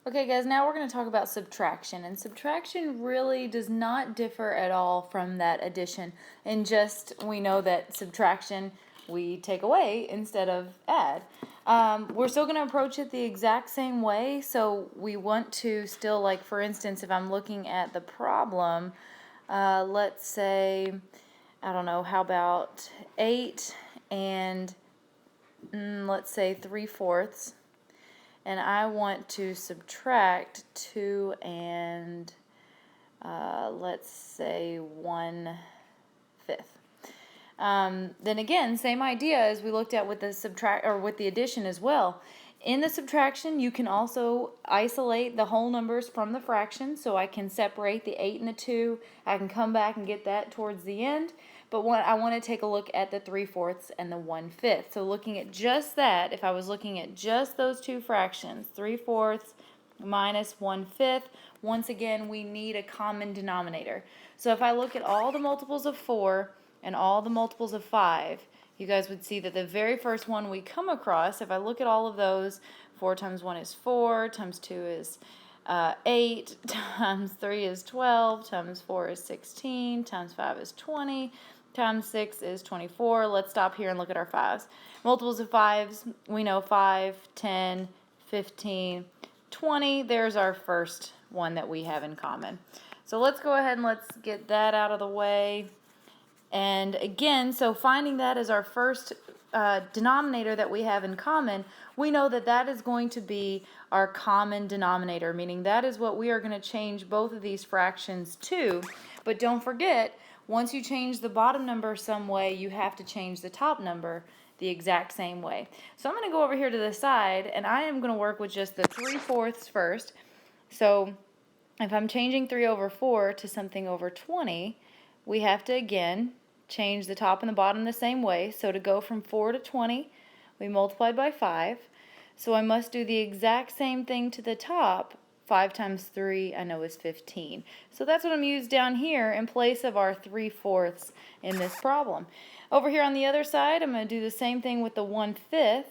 Okay guys, now we're going to talk about subtraction, and subtraction really does not differ at all from that addition, and just we know that subtraction we take away instead of add. We're still going to approach it the exact same way, so we want to still, like for instance, if I'm looking at the problem, let's say, I don't know, how about 8 and let's say 3/4, and I want to subtract 2 and let's say 1/5. Then again, same idea as we looked at with the with the addition as well. In the subtraction, you can also isolate the whole numbers from the fractions, so I can separate the 8 and the 2. I can come back and get that towards the end. But I want to take a look at the 3/4 and the 1/5. So looking at just that, if I was looking at just those two fractions, 3/4 minus 1/5, once again, we need a common denominator. So if I look at all the multiples of 4 and all the multiples of 5, you guys would see that the very first one we come across, if I look at all of those, 4 times 1 is 4, times 2 is 8, times 3 is 12, times 4 is 16, times 5 is 20, times 6 is 24. Let's stop here and look at our 5s. Multiples of 5s, we know 5, 10, 15, 20. There's our first one that we have in common. So let's go ahead and let's get that out of the way. And again, so finding that as our first denominator that we have in common, we know that that is going to be our common denominator, meaning that is what we are going to change both of these fractions to. But don't forget, once you change the bottom number some way, you have to change the top number the exact same way. So I'm going to go over here to the side, and I am going to work with just the 3/4 first. So if I'm changing 3/4 to something over 20, we have to again change the top and the bottom the same way. So to go from 4 to 20, we multiplied by 5. So I must do the exact same thing to the top. 5 times 3, I know, is 15. So that's what I'm using down here in place of our 3/4 in this problem. Over here on the other side, I'm going to do the same thing with the 1/5.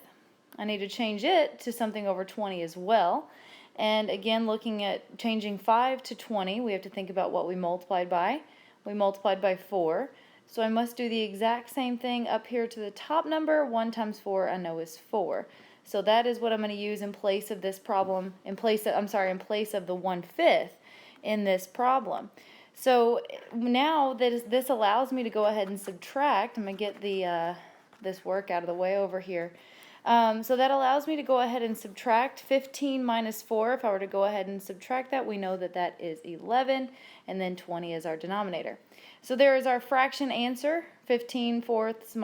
I need to change it to something over 20 as well. And again, looking at changing 5 to 20, we have to think about what we multiplied by. We multiplied by 4. So I must do the exact same thing up here to the top number. 1 times 4, I know, is 4. So that is what I'm going to use in place of this problem, in place of the 1/5 in this problem. So now that this allows me to go ahead and subtract. I'm going to get this work out of the way over here. So that allows me to go ahead and subtract 15 minus 4. If I were to go ahead and subtract that, we know that that is 11, and then 20 is our denominator. So there is our fraction answer. 15 20ths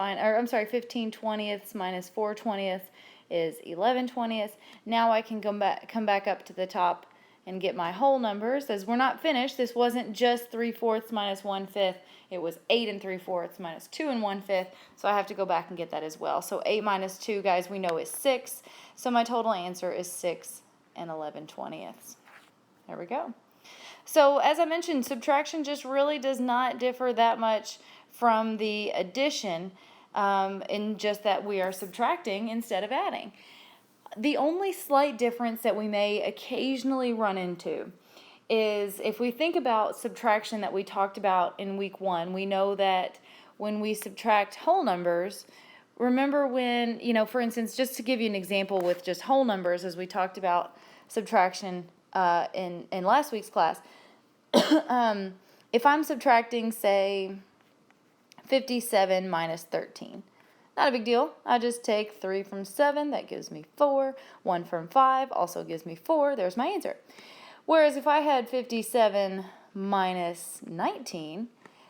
minus 4 20ths is 11 20ths. Now I can come back up to the top and get my whole numbers. As we're not finished, this wasn't just 3/4 minus 1/5. It was 8 and 3/4 minus 2 and 1/5. So I have to go back and get that as well. So 8 minus 2, guys, we know is 6. So my total answer is 6 and 11 20ths. There we go. So as I mentioned, subtraction just really does not differ that much from the addition, in just that we are subtracting instead of adding. The only slight difference that we may occasionally run into is if we think about subtraction that we talked about in week 1, we know that when we subtract whole numbers, remember when, for instance, just to give you an example with just whole numbers, as we talked about subtraction in last week's class, if I'm subtracting, say, 57 minus 13, not a big deal. I just take 3 from 7, that gives me 4. 1 from 5 also gives me 4. There's my answer. Whereas if I had 57 minus 19,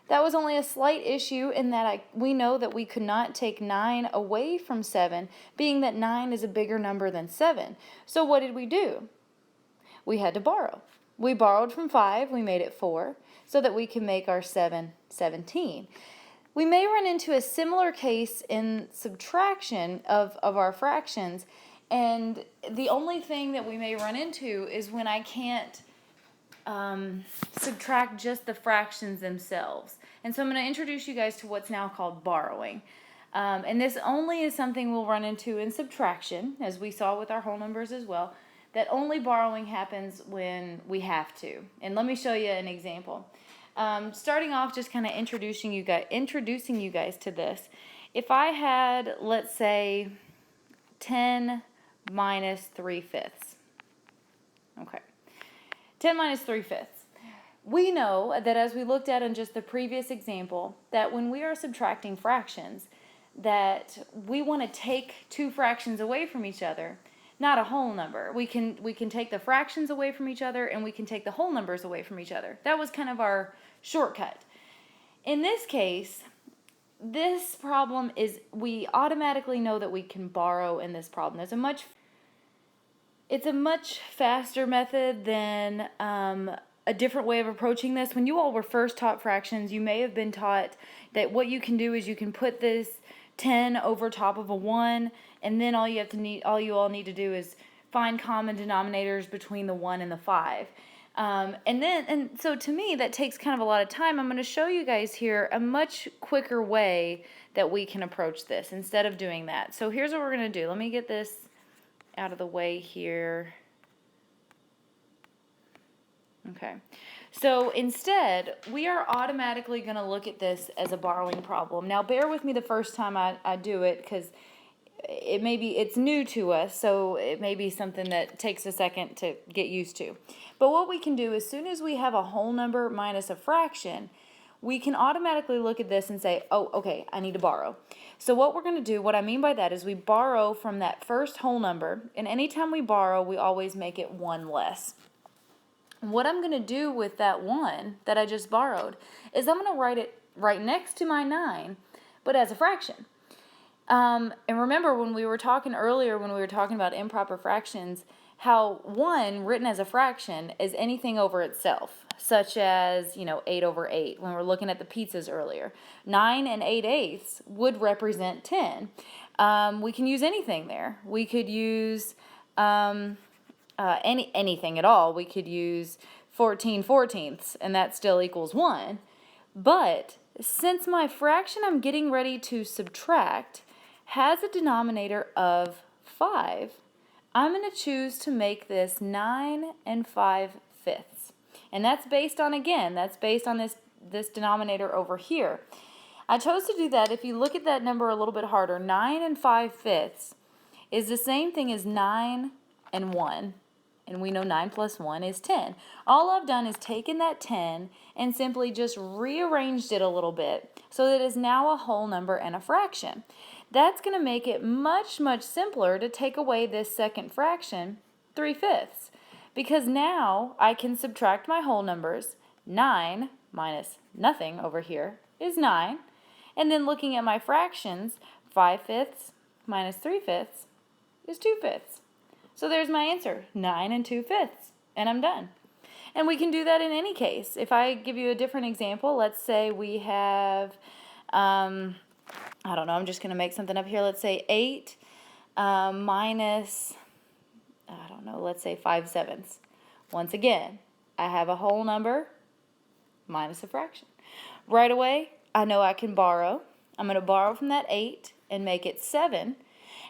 that was only a slight issue in that we know that we could not take 9 away from 7, being that 9 is a bigger number than 7. So what did we do? We had to borrow. We borrowed from 5, we made it 4, so that we can make our 7 17. We may run into a similar case in subtraction of our fractions, and the only thing that we may run into is when I can't subtract just the fractions themselves. And so I'm going to introduce you guys to what's now called borrowing. And this only is something we'll run into in subtraction, as we saw with our whole numbers as well. that only borrowing happens when we have to. And let me show you an example. Starting off, just kind of introducing you guys to this. If I had, let's say, 10 minus 3/5. Okay. 10 minus 3/5. We know that, as we looked at in just the previous example, that when we are subtracting fractions, that we want to take two fractions away from each other, not a whole number. We can take the fractions away from each other, and we can take the whole numbers away from each other. That was kind of our shortcut. In this case, this problem is, we automatically know that we can borrow in this problem. It's a much faster method than a different way of approaching this. When you all were first taught fractions, you may have been taught that what you can do is you can put this 10 over top of a 1, and then all you all need to do is find common denominators between the 1 and the 5. And so to me, that takes kind of a lot of time. I'm going to show you guys here a much quicker way that we can approach this instead of doing that. So here's what we're going to do. Let me get this out of the way here. Okay, so instead, we are automatically going to look at this as a borrowing problem. Now, bear with me the first time I do it, because it's new to us, so it may be something that takes a second to get used to. But what we can do, as soon as we have a whole number minus a fraction, we can automatically look at this and say, oh, okay, I need to borrow. So what we're going to do, what I mean by that is we borrow from that first whole number, and anytime we borrow, we always make it 1 less. What I'm going to do with that 1 that I just borrowed is I'm going to write it right next to my 9, but as a fraction. And remember, when we were talking earlier, when we were talking about improper fractions, how 1 written as a fraction is anything over itself, such as, 8 over 8, when we're looking at the pizzas earlier. 9 and 8/8 would represent 10. We can use anything there. We could use anything at all. We could use 14/14, and that still equals 1. But since my fraction I'm getting ready to subtract has a denominator of 5, I'm going to choose to make this 9 5/5. And that's based on this denominator over here. I chose to do that. If you look at that number a little bit harder, 9 5/5 is the same thing as 9 and 1. And we know 9 plus 1 is 10. All I've done is taken that 10 and simply just rearranged it a little bit so that it is now a whole number and a fraction. That's going to make it much, much simpler to take away this second fraction, 3/5, because now I can subtract my whole numbers. 9 minus nothing over here is 9. And then looking at my fractions, 5/5 minus 3/5 is 2/5. So there's my answer, 9 2/5, and I'm done. And we can do that in any case. If I give you a different example, let's say we have, I don't know, I'm just going to make something up here. Let's say 8 minus, I don't know, let's say 5/7. Once again, I have a whole number minus a fraction. Right away, I know I can borrow. I'm going to borrow from that 8 and make it 7.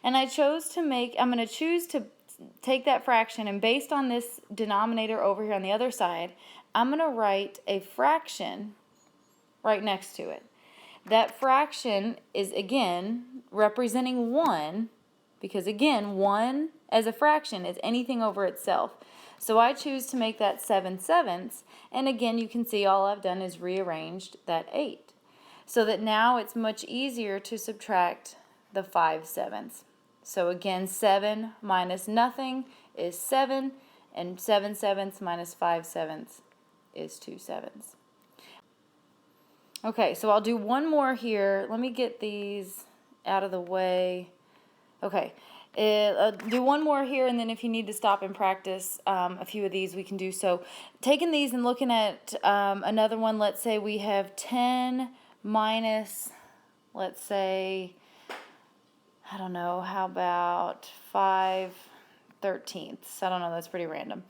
And I'm going to choose to take that fraction, and based on this denominator over here on the other side, I'm going to write a fraction right next to it. That fraction is, again, representing 1, because, again, 1 as a fraction is anything over itself. So I choose to make that 7/7, and again, you can see all I've done is rearranged that 8, so that now it's much easier to subtract the 5/7. So again, 7 minus nothing is 7, and 7/7 minus 5/7 is 2/7. Okay, so I'll do one more here. Let me get these out of the way. Okay, I'll do one more here, and then if you need to stop and practice a few of these, we can do so. Taking these and looking at another one, let's say we have 10 minus, let's say, I don't know, how about 5/13? I don't know, that's pretty random.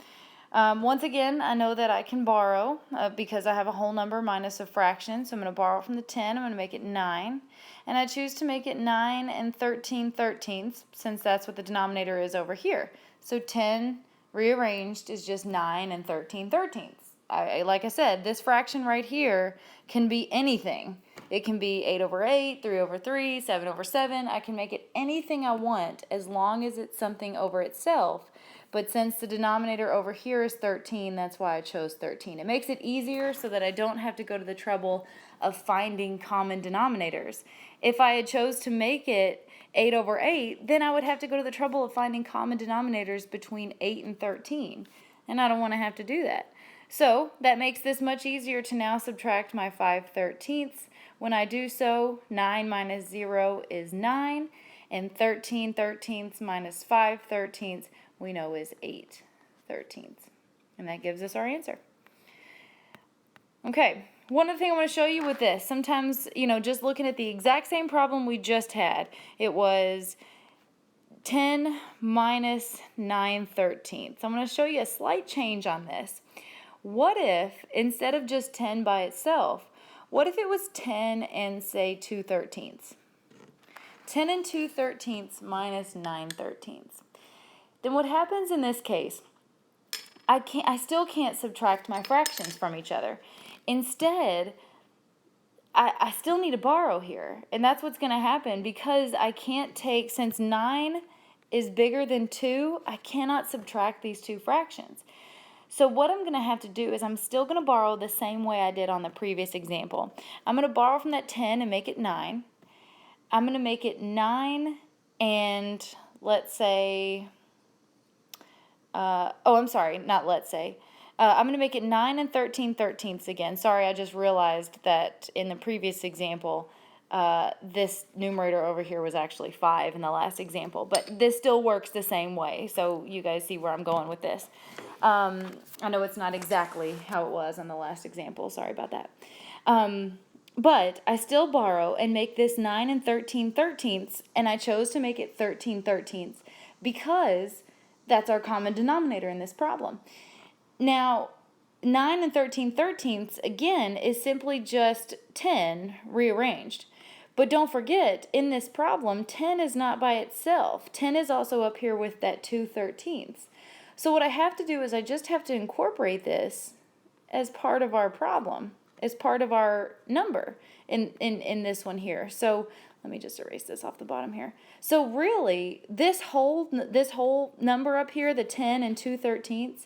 Once again, I know that I can borrow because I have a whole number minus a fraction, so I'm going to borrow from the 10. I'm going to make it 9, and I choose to make it 9 13/13, since that's what the denominator is over here. So 10 rearranged is just 9 and 13/13. Like I said, this fraction right here can be anything. It can be 8/8, 3/3, 7/7. I can make it anything I want as long as it's something over itself. But since the denominator over here is 13, that's why I chose 13. It makes it easier so that I don't have to go to the trouble of finding common denominators. If I had chose to make it 8/8, then I would have to go to the trouble of finding common denominators between 8 and 13. And I don't want to have to do that. So that makes this much easier to now subtract my 5/13. When I do so, 9 minus 0 is 9, and 13/13 minus 5/13 we know is 8/13. And that gives us our answer. Okay, one other thing I want to show you with this, sometimes, just looking at the exact same problem we just had, it was 10 minus 9/13. I'm going to show you a slight change on this. What if, instead of just 10 by itself, what if it was 10 and, say, 2/13? 10 and 2/13 minus 9/13. Then what happens in this case, I still can't subtract my fractions from each other. Instead, I still need to borrow here, and that's what's going to happen because I can't take, since 9 is bigger than 2, I cannot subtract these two fractions. So what I'm going to have to do is I'm still going to borrow the same way I did on the previous example. I'm going to borrow from that 10 and make it 9. I'm going to make it 9 and let's say, I'm going to make it 9 and 13/13 again. Sorry, I just realized that in the previous example, this numerator over here was actually 5 in the last example. But this still works the same way, so you guys see where I'm going with this. I know it's not exactly how it was on the last example. Sorry about that. But I still borrow and make this 9 and 13/13, and I chose to make it 13/13 because that's our common denominator in this problem. Now, 9 and 13/13, again, is simply just 10 rearranged. But don't forget, in this problem, 10 is not by itself. 10 is also up here with that 2/13. So what I have to do is I just have to incorporate this as part of our problem, as part of our number in this one here. So let me just erase this off the bottom here. So really, this whole number up here, the 10 and 2/13,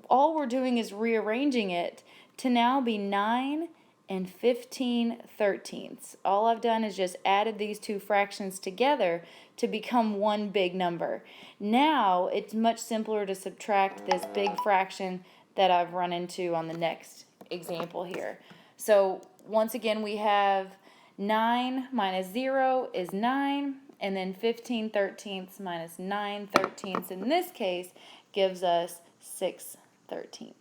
all we're doing is rearranging it to now be 9 and 15/13. All I've done is just added these two fractions together to become one big number. Now it's much simpler to subtract this big fraction that I've run into on the next example here. So once again, we have 9 minus 0 is 9, and then 15/13 minus 9/13 in this case gives us 6/13.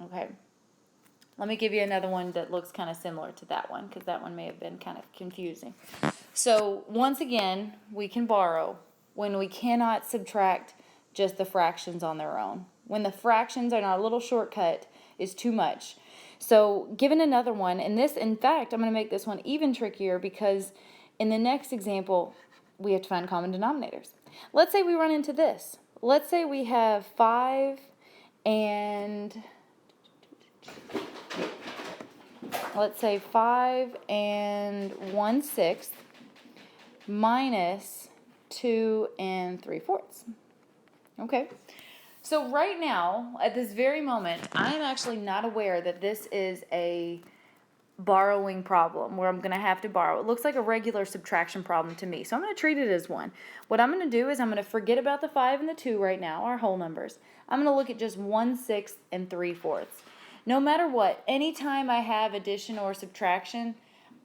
Okay. Let me give you another one that looks kind of similar to that one because that one may have been kind of confusing. So once again, we can borrow when we cannot subtract just the fractions on their own. When the fractions in our little shortcut is too much. So given another one, and this, in fact, I'm going to make this one even trickier because in the next example, we have to find common denominators. Let's say we run into this. Let's say we have 5 and... let's say 5 and 1/6 minus 2 and 3/4. Okay, so right now, at this very moment, I'm actually not aware that this is a borrowing problem where I'm going to have to borrow. It looks like a regular subtraction problem to me, so I'm going to treat it as one. What I'm going to do is I'm going to forget about the 5 and the 2 right now, our whole numbers. I'm going to look at just 1/6 and 3/4. No matter what, anytime I have addition or subtraction,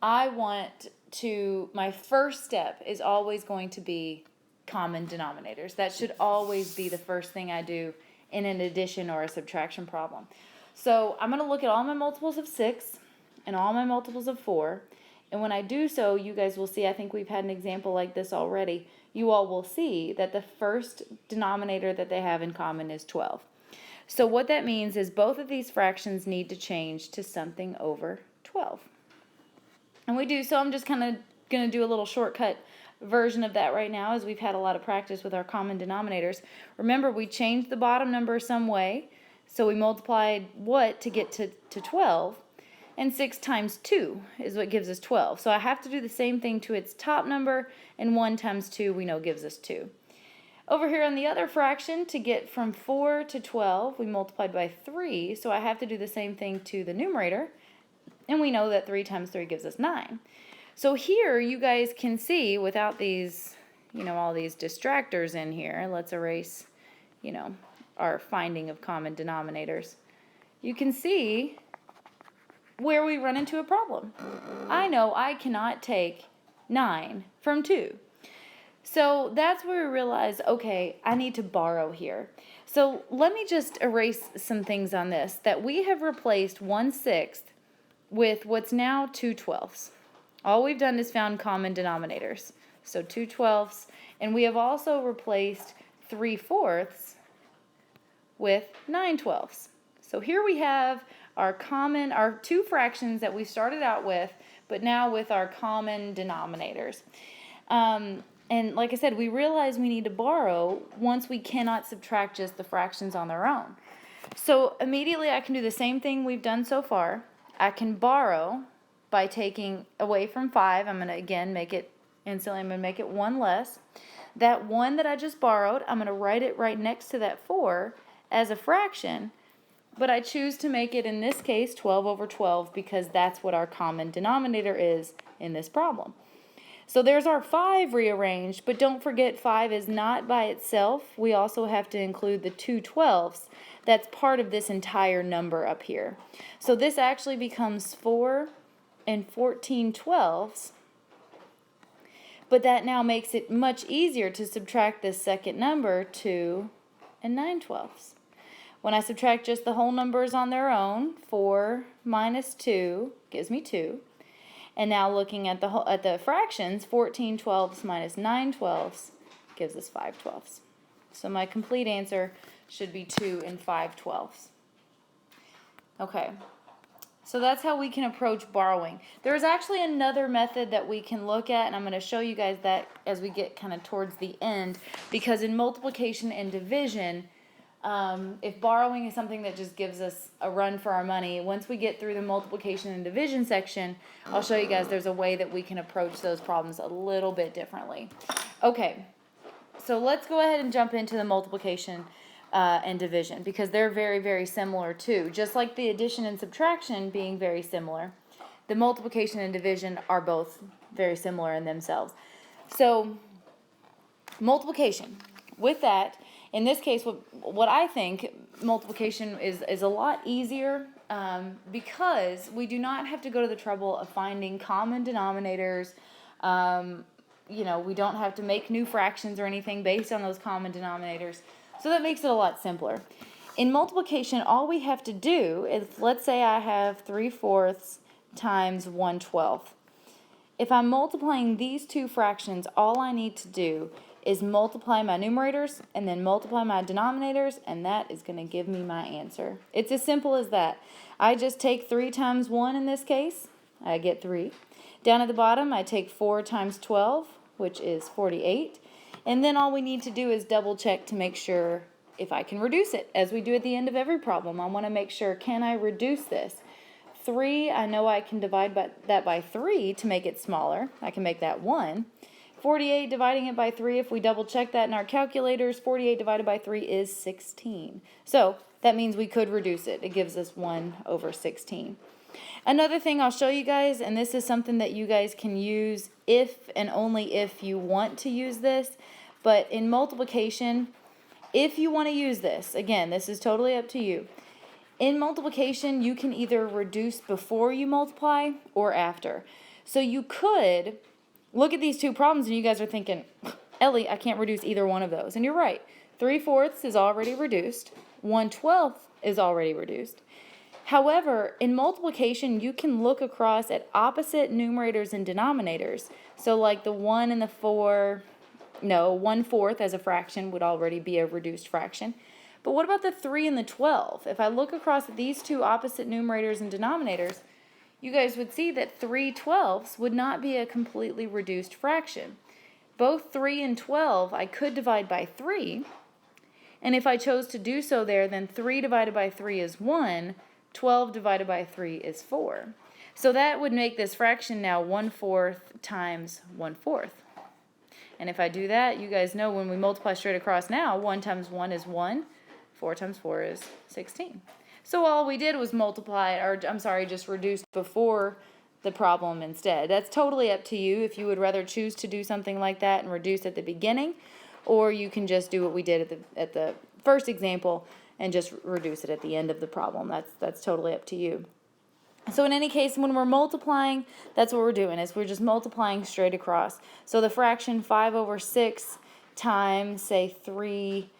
my first step is always going to be common denominators. That should always be the first thing I do in an addition or a subtraction problem. So I'm going to look at all my multiples of 6 and all my multiples of 4. And when I do so, you guys will see, I think we've had an example like this already, you all will see that the first denominator that they have in common is 12. So what that means is both of these fractions need to change to something over 12. And we do, so I'm just kind of going to do a little shortcut version of that right now, as we've had a lot of practice with our common denominators. Remember, we changed the bottom number some way, so we multiplied what to get to 12, and 6 times 2 is what gives us 12. So I have to do the same thing to its top number, and 1 times 2 we know gives us 2. Over here on the other fraction, to get from 4 to 12, we multiplied by 3, so I have to do the same thing to the numerator, and we know that 3 times 3 gives us 9. So here you guys can see, without these, all these distractors in here, let's erase, our finding of common denominators. You can see where we run into a problem. I know I cannot take 9 from 2. So that's where we realize, okay, I need to borrow here. So let me just erase some things on this, that we have replaced 1/6 with what's now 2/12. All we've done is found common denominators. So 2/12, and we have also replaced 3/4 with 9/12. So here we have our two fractions that we started out with, but now with our common denominators. And like I said, we realize we need to borrow once we cannot subtract just the fractions on their own. So immediately I can do the same thing we've done so far. I can borrow by taking away from 5. I'm going to again make it instantly, I'm going to make it 1 less. That 1 that I just borrowed, I'm going to write it right next to that 4 as a fraction, but I choose to make it, in this case, 12 over 12, because that's what our common denominator is in this problem. So there's our 5 rearranged, but don't forget 5 is not by itself. We also have to include the 2/12. That's part of this entire number up here. So this actually becomes 4 and 14/12, but that now makes it much easier to subtract this second number, 2 and 9/12. When I subtract just the whole numbers on their own, 4 minus 2 gives me 2. And now looking at the fractions, 14/12 minus 9/12 gives us 5/12. So my complete answer should be 2 and 5/12. Okay, so that's how we can approach borrowing. There's actually another method that we can look at, and I'm going to show you guys that as we get kind of towards the end, because in multiplication and division, if borrowing is something that just gives us a run for our money, once we get through the multiplication and division section, I'll show you guys there's a way that we can approach those problems a little bit differently. Okay, so let's go ahead and jump into the multiplication and division, because they're very, very similar too. Just like the addition and subtraction being very similar, the multiplication and division are both very similar in themselves. So multiplication, with that, in this case, what I think multiplication is a lot easier because we do not have to go to the trouble of finding common denominators. We don't have to make new fractions or anything based on those common denominators. So that makes it a lot simpler. In multiplication, all we have to do is, let's say I have 3/4 times 1/12. If I'm multiplying these two fractions, all I need to do is multiply my numerators and then multiply my denominators, and that is going to give me my answer. It's as simple as that. I just take 3 times 1 in this case, I get 3. Down at the bottom, I take 4 times 12, which is 48. And then all we need to do is double check to make sure if I can reduce it, as we do at the end of every problem. I want to make sure, can I reduce this? 3, I know I can divide that by 3 to make it smaller. I can make that 1. 48 dividing it by 3, if we double check that in our calculators, 48 divided by 3 is 16. So that means we could reduce it. It gives us 1 over 16. Another thing I'll show you guys, and this is something that you guys can use if and only if you want to use this, but in multiplication, if you want to use this, again, this is totally up to you. In multiplication, you can either reduce before you multiply or after. So you could look at these two problems and you guys are thinking, Ellie, I can't reduce either one of those. And you're right. 3/4 is already reduced. 1/12 is already reduced. However, in multiplication, you can look across at opposite numerators and denominators. So like the 1 and the 4, no, 1/4 as a fraction would already be a reduced fraction. But what about the 3 and the 12? If I look across at these two opposite numerators and denominators, you guys would see that 3/12 would not be a completely reduced fraction. both 3 and 12, I could divide by 3. And if I chose to do so there, then 3 divided by 3 is 1. 12 divided by 3 is 4. So that would make this fraction now 1/4 times 1/4. And if I do that, you guys know when we multiply straight across now, 1 times 1 is 1. 4 times 4 is 16. So all we did was multiply, or I'm sorry, just reduce before the problem instead. That's totally up to you if you would rather choose to do something like that and reduce at the beginning, or you can just do what we did at the first example and just reduce it at the end of the problem. That's totally up to you. So in any case, when we're multiplying, that's what we're doing, is we're just multiplying straight across. So the fraction 5/6 times, say, 3,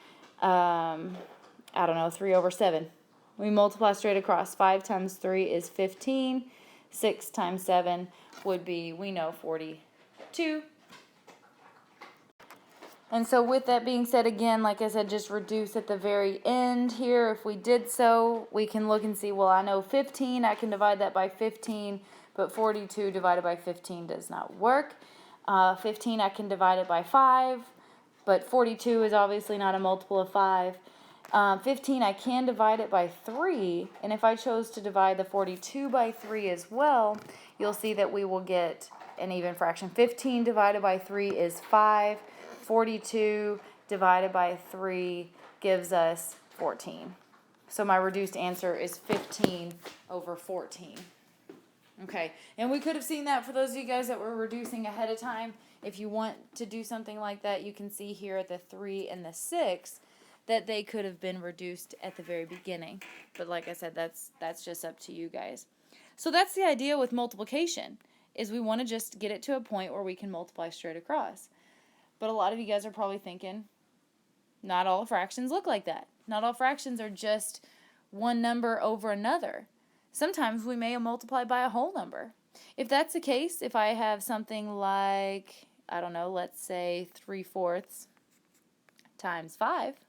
3/7. We multiply straight across. 5 times 3 is 15. 6 times 7 would be, we know, 42. And so with that being said, again, like I said, just reduce at the very end here. If we did so, we can look and see, well, I know 15, I can divide that by 15, but 42 divided by 15 does not work. 15, I can divide it by 5, but 42 is obviously not a multiple of 5. 15, I can divide it by 3, and if I chose to divide the 42 by 3 as well, you'll see that we will get an even fraction. 15 divided by 3 is 5. 42 divided by 3 gives us 14. So my reduced answer is 15/14. Okay, and we could have seen that for those of you guys that were reducing ahead of time. If you want to do something like that, you can see here at the 3 and the 6 that they could have been reduced at the very beginning. But like I said, that's just up to you guys. So that's the idea with multiplication, is we want to just get it to a point where we can multiply straight across. But a lot of you guys are probably thinking, not all fractions look like that. Not all fractions are just one number over another. Sometimes we may multiply by a whole number. If that's the case, if I have something like, I don't know, let's say 3/4 times 5.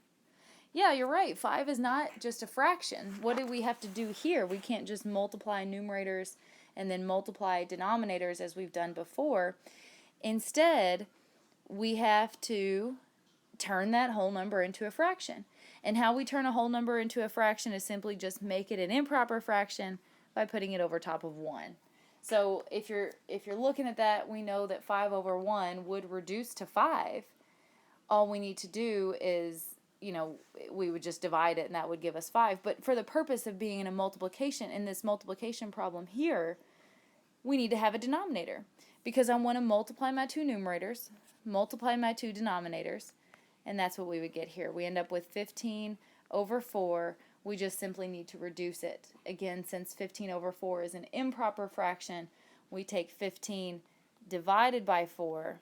Yeah, you're right. 5 is not just a fraction. What do we have to do here? We can't just multiply numerators and then multiply denominators as we've done before. Instead, we have to turn that whole number into a fraction. And how we turn a whole number into a fraction is simply just make it an improper fraction by putting it over top of 1. So if you're looking at that, we know that 5/1 would reduce to 5. All we need to do is, we would just divide it and that would give us 5. But for the purpose of being in this multiplication problem here, we need to have a denominator, because I want to multiply my two numerators, multiply my two denominators, and that's what we would get here. We end up with 15/4. We just simply need to reduce it. Again, since 15/4 is an improper fraction, we take 15 divided by 4,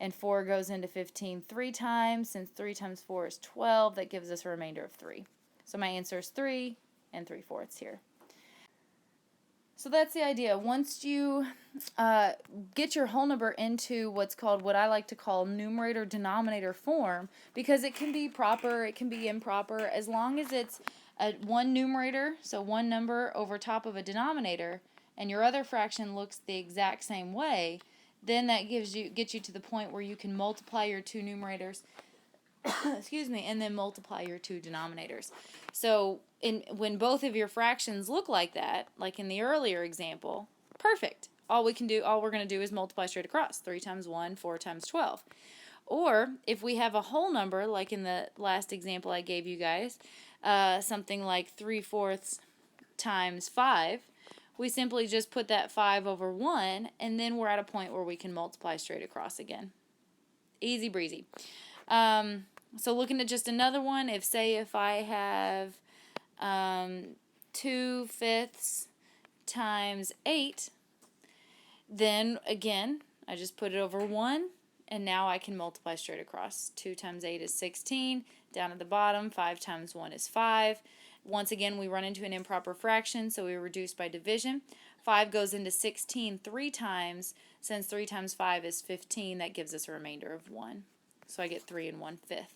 and 4 goes into 15 3 times. Since 3 times 4 is 12, that gives us a remainder of 3. So my answer is 3 3/4 here. So that's the idea. Once you get your whole number into what I like to call numerator-denominator form, because it can be proper, it can be improper, as long as it's one numerator, so one number over top of a denominator, and your other fraction looks the exact same way, then that gets you to the point where you can multiply your two numerators excuse me, and then multiply your two denominators. So when both of your fractions look like that, like in the earlier example, perfect. All we're going to do is multiply straight across. 3 times 1, 4 times 12. Or if we have a whole number, like in the last example I gave you guys, something like 3/4 times 5, we simply just put that 5/1, and then we're at a point where we can multiply straight across again. Easy breezy. So looking at just another one, if I have 2/5 times 8, then again, I just put it over 1, and now I can multiply straight across. 2 times 8 is 16. Down at the bottom, 5 times 1 is 5. Once again, we run into an improper fraction, so we reduce by division. 5 goes into 16 3 times. Since 3 times 5 is 15, that gives us a remainder of 1. So I get 3 1/5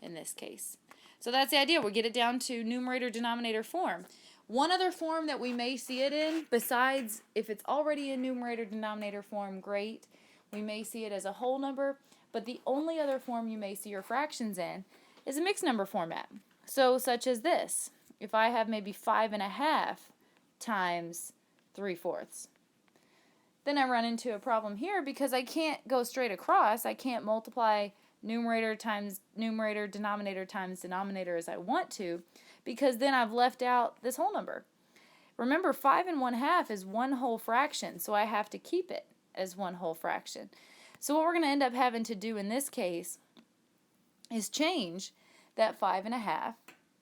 in this case. So that's the idea. We get it down to numerator-denominator form. One other form that we may see it in, besides if it's already in numerator-denominator form, great. We may see it as a whole number, but the only other form you may see your fractions in is a mixed number format. So such as this. If I have maybe 5.5 times 3/4, then I run into a problem here because I can't go straight across. I can't multiply numerator times numerator, denominator times denominator as I want to, because then I've left out this whole number. Remember, 5 1/2 is one whole fraction, so I have to keep it as one whole fraction. So what we're going to end up having to do in this case is change that 5.5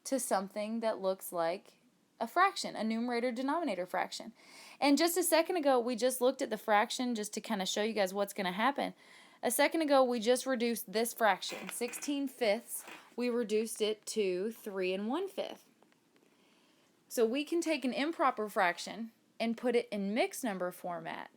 to something that looks like a fraction, a numerator-denominator fraction. And just a second ago, we just looked at the fraction just to kind of show you guys what's going to happen. A second ago, we just reduced this fraction, 16/5. We reduced it to 3 1/5. So we can take an improper fraction and put it in mixed number format.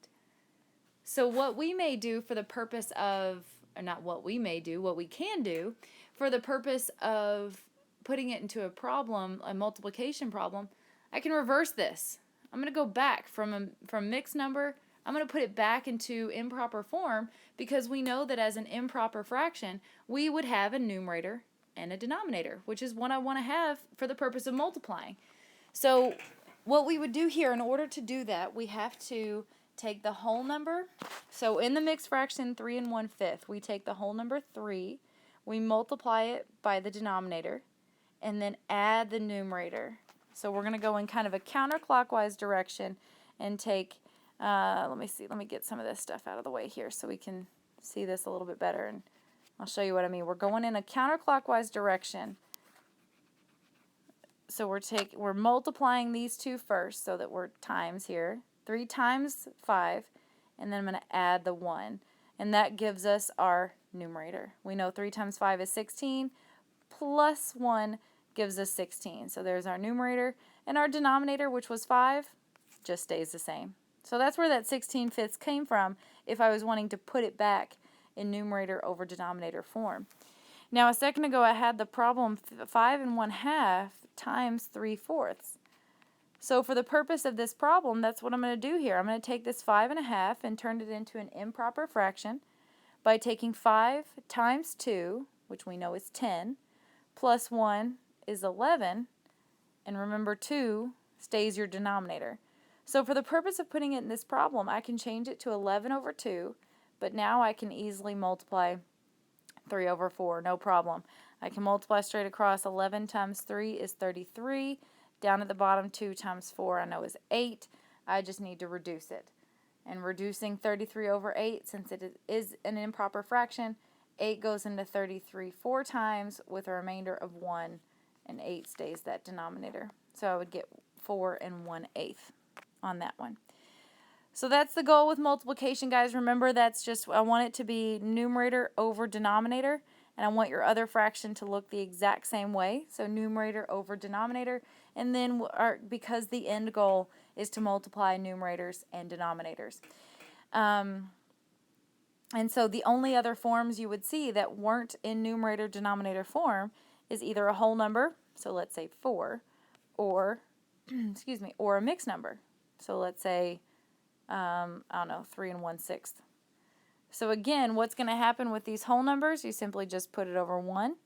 So what we may do for the purpose of, or not what we may do, what we can do for the purpose of putting it into a problem, a multiplication problem, I can reverse this. I'm going to go back from mixed number. I'm going to put it back into improper form, because we know that as an improper fraction, we would have a numerator and a denominator, which is what I want to have for the purpose of multiplying. So what we would do here, in order to do that, we have to take the whole number. So in the mixed fraction 3 1/5, we take the whole number 3, we multiply it by the denominator, and then add the numerator. So we're going to go in kind of a counterclockwise direction and take, let me get some of this stuff out of the way here so we can see this a little bit better, and I'll show you what I mean. We're going in a counterclockwise direction. So we're multiplying these two first so that we're times here. 3 times 5, and then I'm going to add the 1. And that gives us our numerator. We know 3 times 5 is 16, plus 1 gives us 16. So there's our numerator. And our denominator, which was 5, just stays the same. So that's where that 16/5 came from if I was wanting to put it back in numerator over denominator form. Now, a second ago, I had the problem 5 1/2 times 3/4. So for the purpose of this problem, that's what I'm going to do here. I'm going to take this 5 1/2 and turn it into an improper fraction by taking 5 times 2, which we know is 10, plus 1 is 11, and remember 2 stays your denominator. So for the purpose of putting it in this problem, I can change it to 11 over 2, but now I can easily multiply 3 over 4, no problem. I can multiply straight across. 11 times 3 is 33. Down at the bottom, 2 times 4 I know is 8. I just need to reduce it. And reducing 33 over 8, since it is an improper fraction, 8 goes into 33 4 times with a remainder of 1, and 8 stays that denominator. So I would get 4 1/8 on that one. So that's the goal with multiplication, guys. Remember, that's just, I want it to be numerator over denominator, and I want your other fraction to look the exact same way. So numerator over denominator, and then because the end goal is to multiply numerators and denominators. And so the only other forms you would see that weren't in numerator-denominator form is either a whole number, so let's say 4, or, excuse me, or a mixed number. So let's say, I don't know, 3 1/6. So again, what's going to happen with these whole numbers? You simply just put it over 1.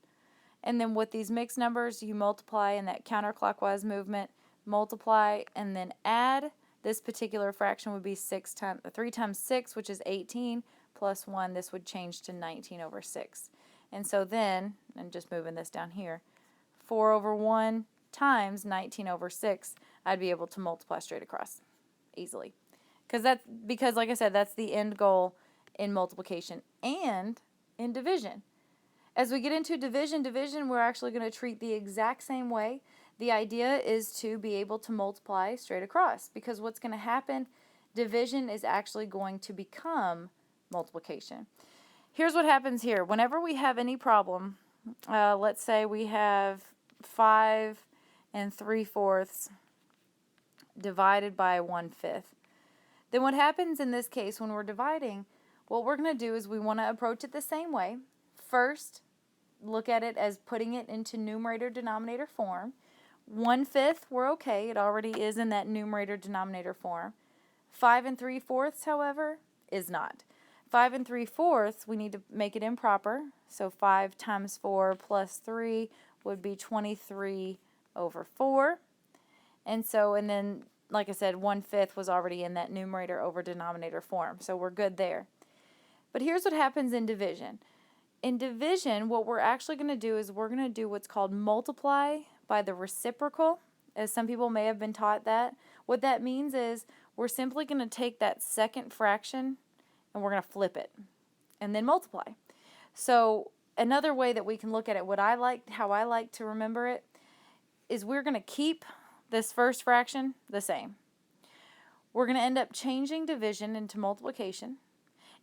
And then with these mixed numbers, you multiply in that counterclockwise movement, multiply and then add. This particular fraction would be 3 times 6, which is 18, plus 1. This would change to 19 over 6. And so then, I'm just moving this down here, 4 over 1 times 19 over 6, I'd be able to multiply straight across easily. Because like I said, that's the end goal in multiplication and in division. As we get into division, we're actually going to treat the exact same way. The idea is to be able to multiply straight across, because what's going to happen, division is actually going to become multiplication. Here's what happens here. Whenever we have any problem, let's say we have 5 3/4 divided by 1/5. Then what happens in this case when we're dividing, what we're going to do is we want to approach it the same way. First, look at it as putting it into numerator-denominator form. 1/5, we're okay. It already is in that numerator-denominator form. 5 3/4, however, is not. 5 3/4, we need to make it improper. So 5 times 4 plus 3 would be 23/4. And then, like I said, 1/5 was already in that numerator over denominator form. So we're good there. But here's what happens in division. In division, what we're actually going to do is we're going to do what's called multiply by the reciprocal, as some people may have been taught that. What that means is we're simply going to take that second fraction and we're going to flip it and then multiply. So another way that we can look at it, how I like to remember it, is we're going to keep this first fraction the same. We're going to end up changing division into multiplication,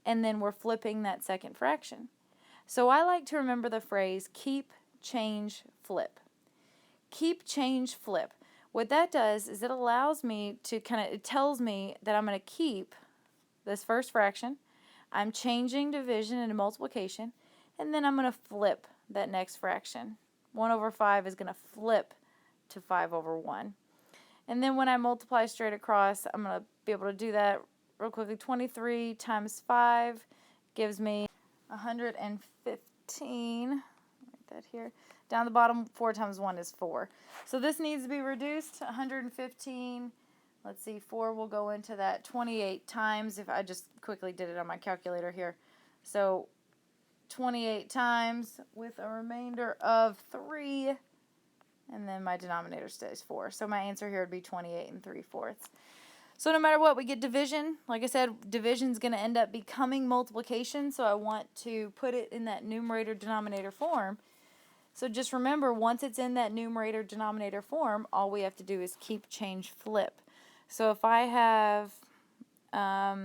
and then we're flipping that second fraction. So I like to remember the phrase keep, change, flip. Keep, change, flip. What that does is it allows me to it tells me that I'm going to keep this first fraction, I'm changing division into multiplication, and then I'm going to flip that next fraction. 1/5 is going to flip to 5/1. And then when I multiply straight across, I'm going to be able to do that real quickly. 23 times 5 gives me 115. Write that here. Down the bottom, 4 times 1 is 4. So this needs to be reduced. 115. Let's see, 4 will go into that 28 times, if I just quickly did it on my calculator here. So 28 times with a remainder of 3, and then my denominator stays 4. So my answer here would be 28 3/4. So no matter what, we get division. Like I said, division is going to end up becoming multiplication, so I want to put it in that numerator-denominator form. So just remember, once it's in that numerator-denominator form, all we have to do is keep, change, flip. So if I have, I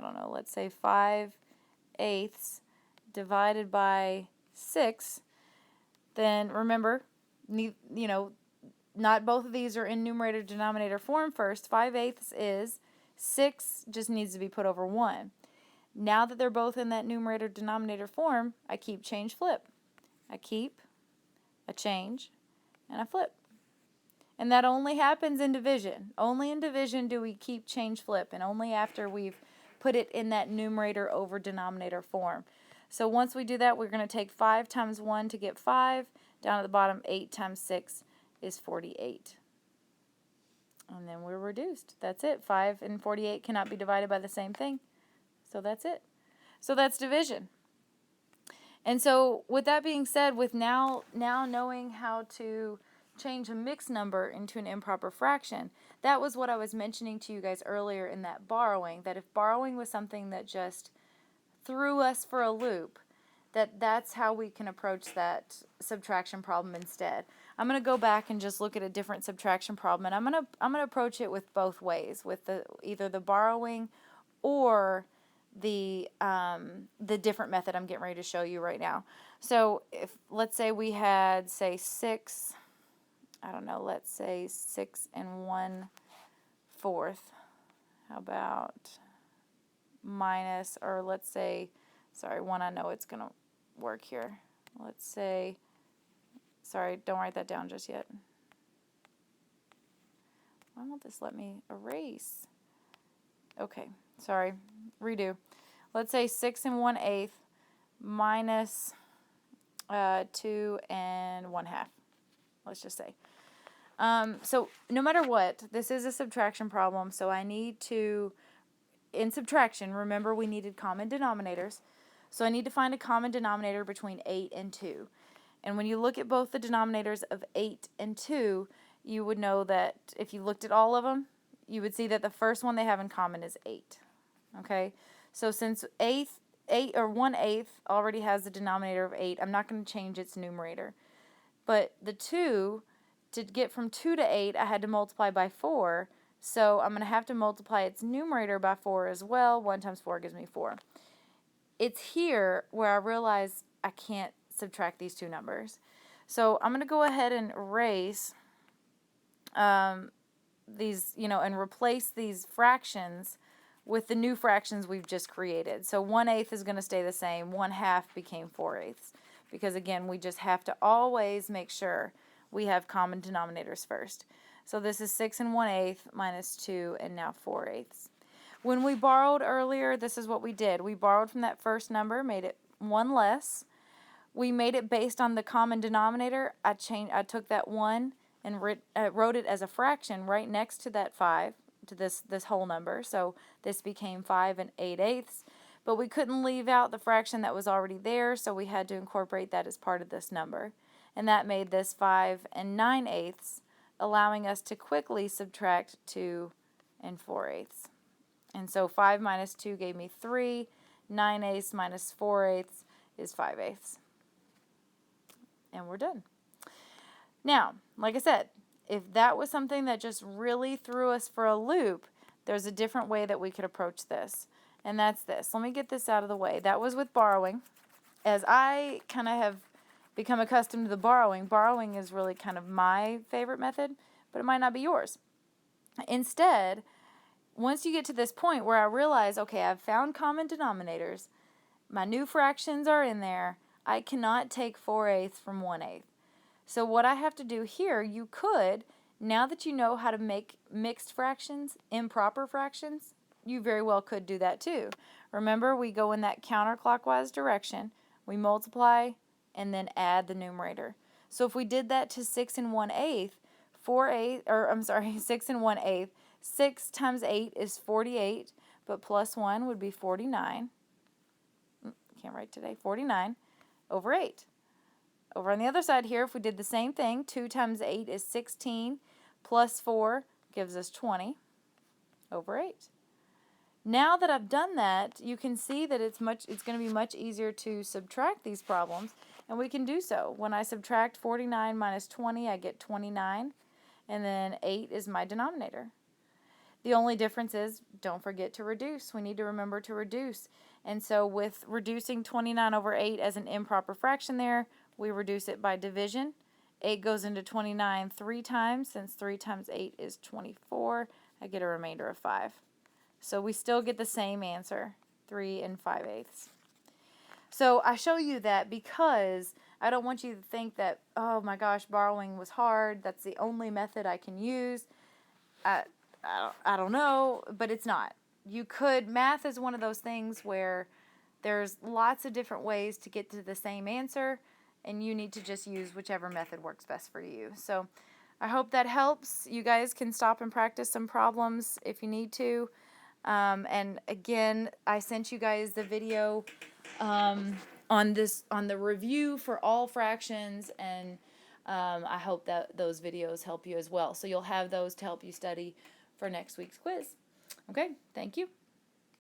don't know, let's say 5/8 divided by 6, then remember, not both of these are in numerator-denominator form first. 5/8 is 6, just needs to be put over 1. Now that they're both in that numerator-denominator form, I keep, change, flip. I keep, I change, and I flip. And that only happens in division. Only in division do we keep, change, flip, and only after we've put it in that numerator over denominator form. So once we do that, we're going to take 5 times 1 to get 5. Down at the bottom, 8 times 6 is 48. And then we're reduced. That's it. 5 and 48 cannot be divided by the same thing. So that's it. So that's division. And so with that being said, with now knowing how to change a mixed number into an improper fraction, that was what I was mentioning to you guys earlier in that borrowing, that if borrowing was something that just threw us for a loop, that's how we can approach that subtraction problem instead. I'm going to go back and just look at a different subtraction problem, and I'm going to approach it with both ways, with either the borrowing or the different method I'm getting ready to show you right now. So if, let's say we had, say, 6, I don't know, let's say 6 1/4. How about minus, or let's say, sorry, 1, I know it's going to work here. Let's say, sorry, don't write that down just yet. Why won't this let me erase? Okay, sorry, redo. Let's say 6 1/8 minus 2 1/2. Let's just say. So no matter what, this is a subtraction problem, so I need to, in subtraction, remember we needed common denominators. So I need to find a common denominator between 8 and 2. And when you look at both the denominators of 8 and 2, you would know that if you looked at all of them, you would see that the first one they have in common is 8. Okay? So since 8 or 1/8 already has the denominator of 8, I'm not going to change its numerator. But the 2, to get from 2 to 8, I had to multiply by 4. So I'm going to have to multiply its numerator by 4 as well. 1 times 4 gives me 4. It's here where I realize I can't subtract these two numbers. So I'm going to go ahead and erase these, and replace these fractions with the new fractions we've just created. So 1/8 is going to stay the same. 1/2 became 4/8. Because again, we just have to always make sure we have common denominators first. So this is 6 1/8 minus 2 and now 4/8. When we borrowed earlier, this is what we did. We borrowed from that first number, made it one less. We made it based on the common denominator. I took that 1 and wrote it as a fraction right next to that 5, to this whole number. So this became 5 and 8/8. But we couldn't leave out the fraction that was already there, so we had to incorporate that as part of this number. And that made this 5 and 9/8, allowing us to quickly subtract 2 and 4/8. And so 5 minus 2 gave me 3. 9/8 minus 4/8 is 5/8. And we're done. Now, like I said, if that was something that just really threw us for a loop, there's a different way that we could approach this. And that's this. Let me get this out of the way. That was with borrowing. As I kind of have become accustomed to the borrowing is really kind of my favorite method, but it might not be yours. Instead, once you get to this point where I realize, okay, I've found common denominators, my new fractions are in there, I cannot take 4/8 from 1/8. So what I have to do here, you could, now that you know how to make mixed fractions, improper fractions, you very well could do that too. Remember, we go in that counterclockwise direction, we multiply, and then add the numerator. So if we did that to 6 and 1/8, 6 and 1/8, 6 times 8 is 48, but plus 1 would be 49. Can't write today. 49 over 8. Over on the other side here, if we did the same thing, 2 times 8 is 16, plus 4 gives us 20 over 8. Now that I've done that, you can see that it's going to be much easier to subtract these problems, and we can do so. When I subtract 49 minus 20, I get 29, and then 8 is my denominator. The only difference is, don't forget to reduce. We need to remember to reduce. And so with reducing 29 over 8 as an improper fraction there, we reduce it by division. 8 goes into 29 3 times. Since 3 times 8 is 24, I get a remainder of 5. So we still get the same answer, 3 and 5/8. So I show you that because I don't want you to think that, oh my gosh, borrowing was hard. That's the only method I can use. I don't know, but it's not. Math is one of those things where there's lots of different ways to get to the same answer, and you need to just use whichever method works best for you. So I hope that helps. You guys can stop and practice some problems if you need to. And again, I sent you guys the video on the review for all fractions, and I hope that those videos help you as well. So you'll have those to help you study for next week's quiz. Okay, thank you.